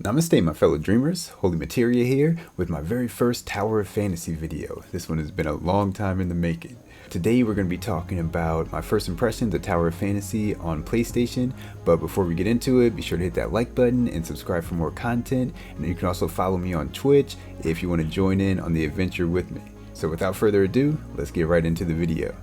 Namaste, my fellow dreamers. Holy Materia here with my very first Tower of Fantasy video. This one has been a long time in the making. Today we're going to be talking about my first impressions of Tower of Fantasy on PlayStation, but before we get into it, be sure to hit that like button and subscribe for more content, and you can also follow me on Twitch if you want to join in on the adventure with me. So without further ado, let's get right into the video.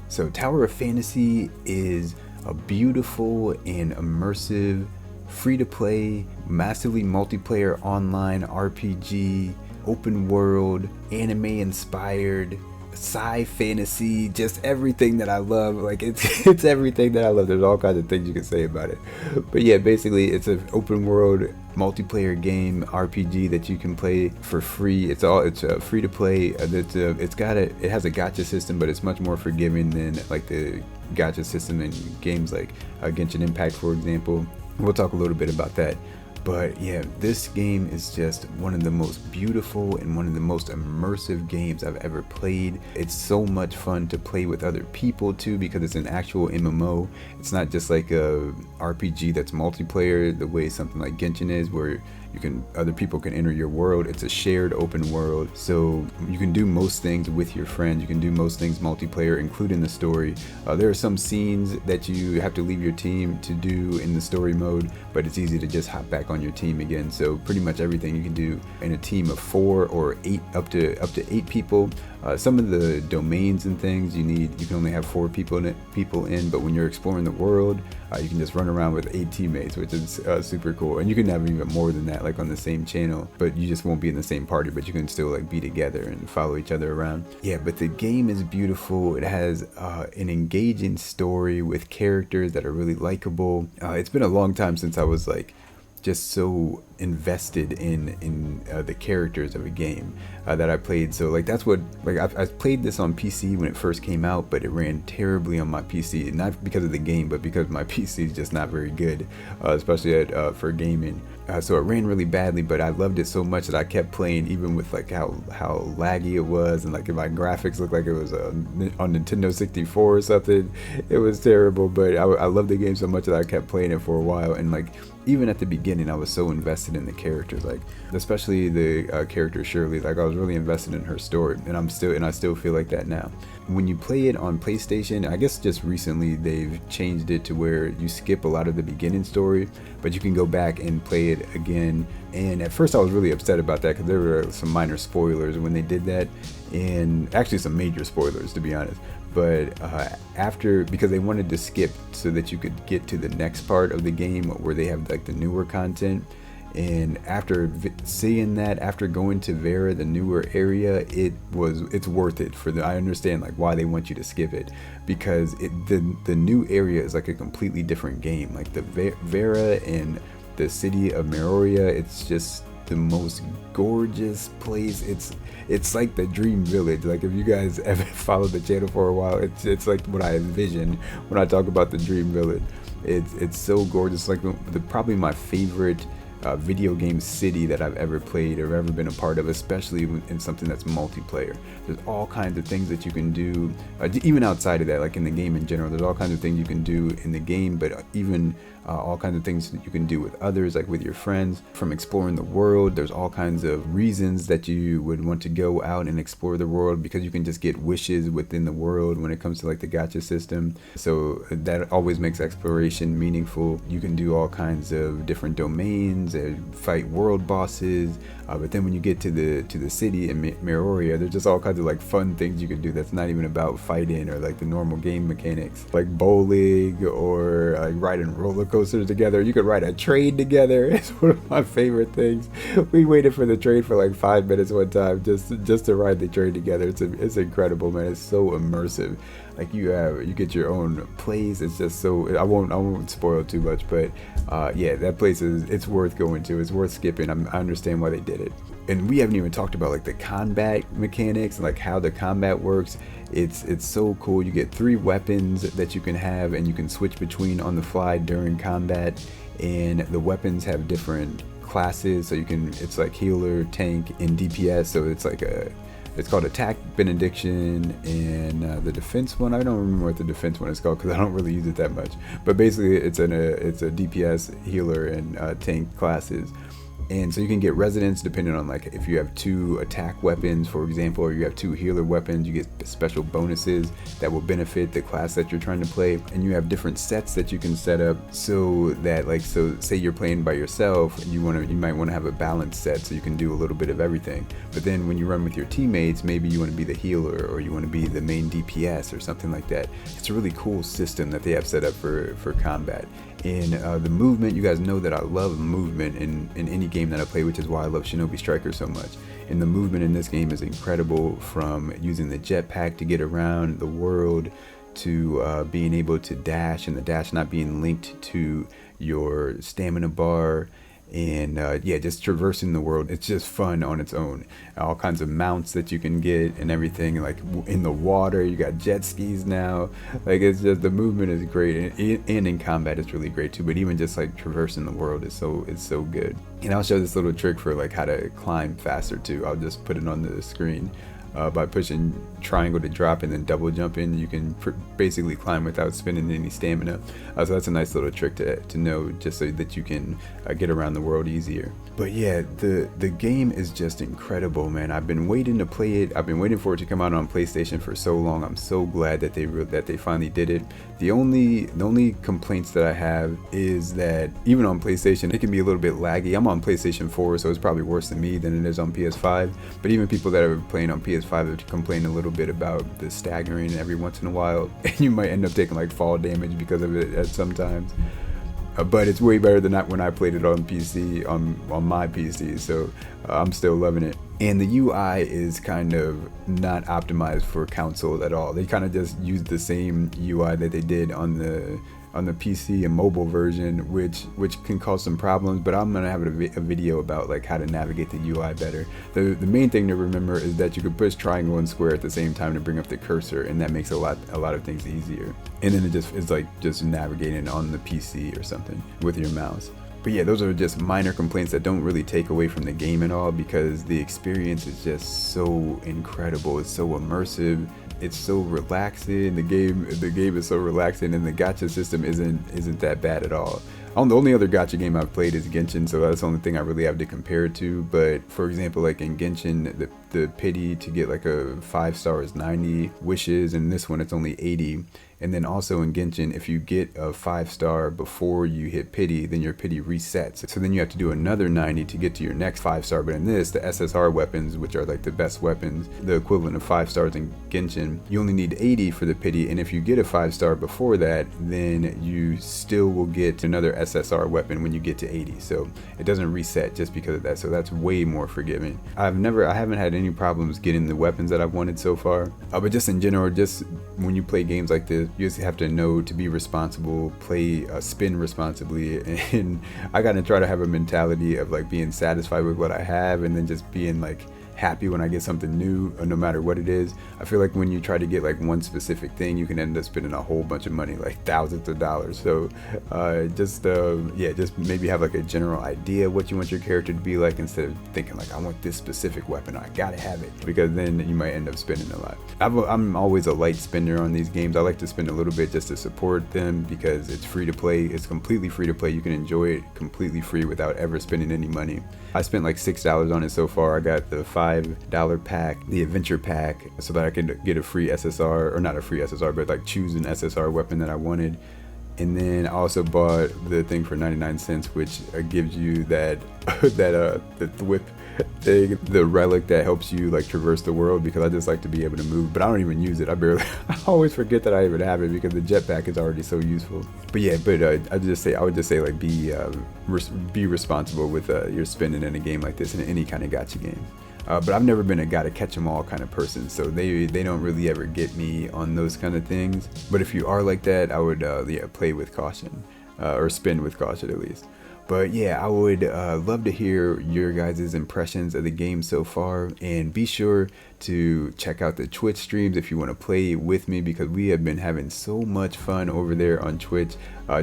So Tower of Fantasy is a beautiful and immersive free-to-play, massively multiplayer online RPG, open world, anime-inspired, sci-fantasy, just everything that I love. Like it's everything that I love. There's all kinds of things you can say about it. But yeah, basically it's an open world multiplayer game RPG that you can play for free. It's free to play. It has a gacha system, but it's much more forgiving than like the gacha system in games like Genshin Impact, for example. We'll talk a little bit about that. But yeah, this game is just one of the most beautiful and one of the most immersive games I've ever played. It's so much fun to play with other people too, because it's an actual MMO. It's not just like a RPG that's multiplayer the way something like Genshin is, where other people can enter your world. It's a shared open world, so you can do most things with your friends. You can do most things multiplayer, including the story. There are some scenes that you have to leave your team to do in the story mode, but it's easy to just hop back on your team again. So pretty much everything you can do in a team of 4 or 8, up to 8 people. Some of the domains and things you can only have 4 people in, but when you're exploring the world, you can just run around with 8 teammates, which is super cool. And you can have even more than that, like on the same channel, but you just won't be in the same party, but you can still like be together and follow each other around. Yeah, but the game is beautiful. It has an engaging story with characters that are really likable. It's been a long time since I was like just so invested in the characters of a game that I played. So like that's what, like I played this on PC when it first came out, but it ran terribly on my PC, not because of the game, but because my PC is just not very good, especially for gaming. So it ran really badly, but I loved it so much that I kept playing, even with like how laggy it was, and like if my graphics looked like it was on Nintendo 64 or something. It was terrible, but I loved the game so much that I kept playing it for a while. And like even at the beginning, I was so invested in the characters, like especially the character Shirley. Like I was really invested in her story, and I still feel like that now. When you play it on PlayStation, I guess just recently they've changed it to where you skip a lot of the beginning story, but you can go back and play it again. And at first I was really upset about that, because there were some minor spoilers when they did that, and actually some major spoilers, to be honest. But because they wanted to skip so that you could get to the next part of the game where they have like the newer content. And after seeing that, after going to Vera, the newer area, it's worth it I understand like why they want you to skip it, because the new area is like a completely different game. Like the Vera and the city of Meroria, it's just the most gorgeous place. It's like the dream village. Like if you guys ever followed the channel for a while, it's like what I envision when I talk about the dream village. It's so gorgeous. Like probably my favorite video game city that I've ever played or ever been a part of, especially in something that's multiplayer. There's all kinds of things that you can do, even outside of that, like in the game in general. There's all kinds of things you can do in the game, but even all kinds of things that you can do with others, like with your friends. From exploring the world, there's all kinds of reasons that you would want to go out and explore the world, because you can just get wishes within the world when it comes to like the gacha system. So that always makes exploration meaningful. You can do all kinds of different domains, fight world bosses, but then when you get to the city in Meroria, there's just all kinds of like fun things you can do that's not even about fighting or like the normal game mechanics, like bowling or like riding roller coasters together. You could ride a train together. It's one of my favorite things. We waited for the train for like 5 minutes one time just to ride the train together. It's incredible, man. It's so immersive. Like you get your own place. It's just so, I won't spoil too much, but yeah, that place it's worth going to. It's worth skipping. I understand why they did it. And we haven't even talked about like the combat mechanics and like how the combat works. It's so cool. You get 3 weapons that you can have, and you can switch between on the fly during combat, and the weapons have different classes. So it's like healer, tank, and DPS. So it's like It's called Attack, Benediction, and the defense one. I don't remember what the defense one is called because I don't really use it that much. But basically, it's a DPS, healer, and tank classes. And so you can get residence depending on like if you have 2 attack weapons, for example, or you have 2 healer weapons, you get special bonuses that will benefit the class that you're trying to play. And you have different sets that you can set up so that like, so say you're playing by yourself and you might want to have a balanced set so you can do a little bit of everything. But then when you run with your teammates, maybe you want to be the healer or you want to be the main DPS or something like that. It's a really cool system that they have set up for combat. And the movement, you guys know that I love movement in any game that I play, which is why I love Shinobi Striker so much. And the movement in this game is incredible, from using the jetpack to get around the world to being able to dash, and the dash not being linked to your stamina bar. And yeah, just traversing the world. It's just fun on its own. All kinds of mounts that you can get and everything. Like in the water, you got jet skis now. Like it's just, the movement is great, and in combat it's really great too. But even just like traversing the world is so good. And I'll show this little trick for like how to climb faster too. I'll just put it on the screen. By pushing triangle to drop and then double jumping, you can basically climb without spending any stamina. So that's a nice little trick to know, just so that you can get around the world easier. But yeah, the game is just incredible, man. I've been waiting to play it. I've been waiting for it to come out on PlayStation for so long. I'm so glad that they finally did it. The only complaints that I have is that even on PlayStation, it can be a little bit laggy. I'm on PlayStation 4, so it's probably worse than me than it is on PS5. But even people that are playing on PS5 have complained a little bit about the staggering every once in a while, and you might end up taking like fall damage because of it at sometimes. But it's way better than when I played it on PC, on my PC, so I'm still loving it. And the UI is kind of not optimized for console at all. They kind of just used the same UI that they did on the PC and mobile version, which can cause some problems, but I'm gonna have a video about like how to navigate the UI better. The main thing to remember is that you can push triangle and square at the same time to bring up the cursor, and that makes a lot of things easier. And then it's like just navigating on the PC or something with your mouse. But yeah, those are just minor complaints that don't really take away from the game at all, because the experience is just so incredible. It's so immersive. It's so relaxing. The game is so relaxing, and the gacha system isn't that bad at all. The only other gacha game I've played is Genshin, so that's the only thing I really have to compare it to. But for example, like in Genshin, the pity to get like a 5-star is 90 wishes, and this one it's only 80. And then also in Genshin, if you get a 5-star before you hit pity, then your pity resets. So then you have to do another 90 to get to your next 5-star. But in this, the SSR weapons, which are like the best weapons, the equivalent of 5 stars in Genshin, you only need 80 for the pity. And if you get a 5-star before that, then you still will get another SSR weapon when you get to 80. So it doesn't reset just because of that. So that's way more forgiving. I haven't had any problems getting the weapons that I've wanted so far. But just in general, just when you play games like this, you just have to know to be responsible, play, spin responsibly, and I gotta try to have a mentality of like being satisfied with what I have, and then just being like happy when I get something new, no matter what it is. I feel like when you try to get like one specific thing, you can end up spending a whole bunch of money, like thousands of dollars. So just maybe have like a general idea what you want your character to be like, instead of thinking like, I want this specific weapon, I gotta have it, because then you might end up spending a lot. I'm always a light spender on these games. I like to spend a little bit just to support them, because it's free to play. It's completely free to play. You can enjoy it completely free without ever spending any money. I spent like $6 on it so far. I got the $5 pack, the adventure pack, so that I could get a free SSR, or not a free SSR, but like choose an SSR weapon that I wanted. And then I also bought the thing for 99 cents, which gives you that the thwip thing, the relic that helps you like traverse the world, because I just like to be able to move, but I don't even use it. I always forget that I even have it, because the jetpack is already so useful. But yeah, I would just say like be responsible with your spending in a game like this, in any kind of gacha game. But I've never been a gotta catch 'em all kind of person, so they don't really ever get me on those kind of things. But if you are like that, I would play with caution, or spend with caution at least. But yeah, I would love to hear your guys' impressions of the game so far, and be sure to check out the Twitch streams if you want to play with me, because we have been having so much fun over there on Twitch,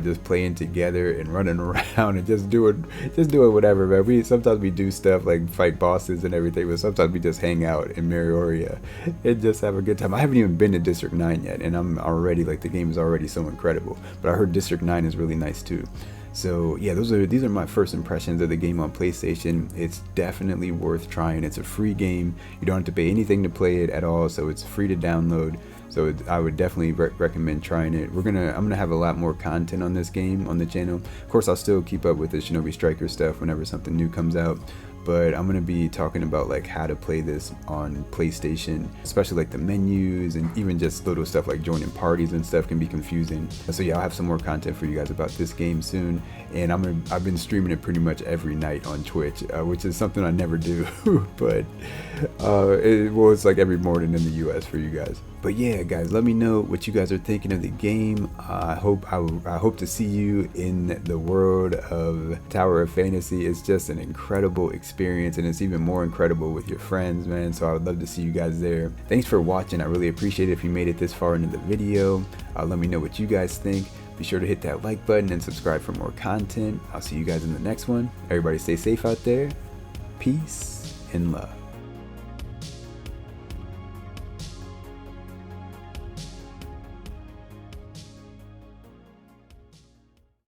just playing together and running around and just doing whatever, man. Sometimes we do stuff like fight bosses and everything, but sometimes we just hang out in Marioria and just have a good time. I haven't even been to District 9 yet, and I'm already like, the game is already so incredible, but I heard District 9 is really nice too. So yeah, these are my first impressions of the game on PlayStation. It's definitely worth trying. It's a free game. You don't have to pay anything to play it at all, so it's free to download. So I would definitely recommend trying it. I'm gonna have a lot more content on this game on the channel. Of course, I'll still keep up with the Shinobi Striker stuff whenever something new comes out, but I'm gonna be talking about like how to play this on PlayStation, especially like the menus, and even just little stuff like joining parties and stuff can be confusing. So yeah, I'll have some more content for you guys about this game soon, and I've been streaming it pretty much every night on Twitch, which is something I never do, but it's like every morning in the US for you guys. But yeah, guys, let me know what you guys are thinking of the game. I hope to see you in the world of Tower of Fantasy. It's just an incredible experience, and it's even more incredible with your friends, man. So I would love to see you guys there. Thanks for watching. I really appreciate it if you made it this far into the video. Let me know what you guys think. Be sure to hit that like button and subscribe for more content. I'll see you guys in the next one. Everybody stay safe out there. Peace and love.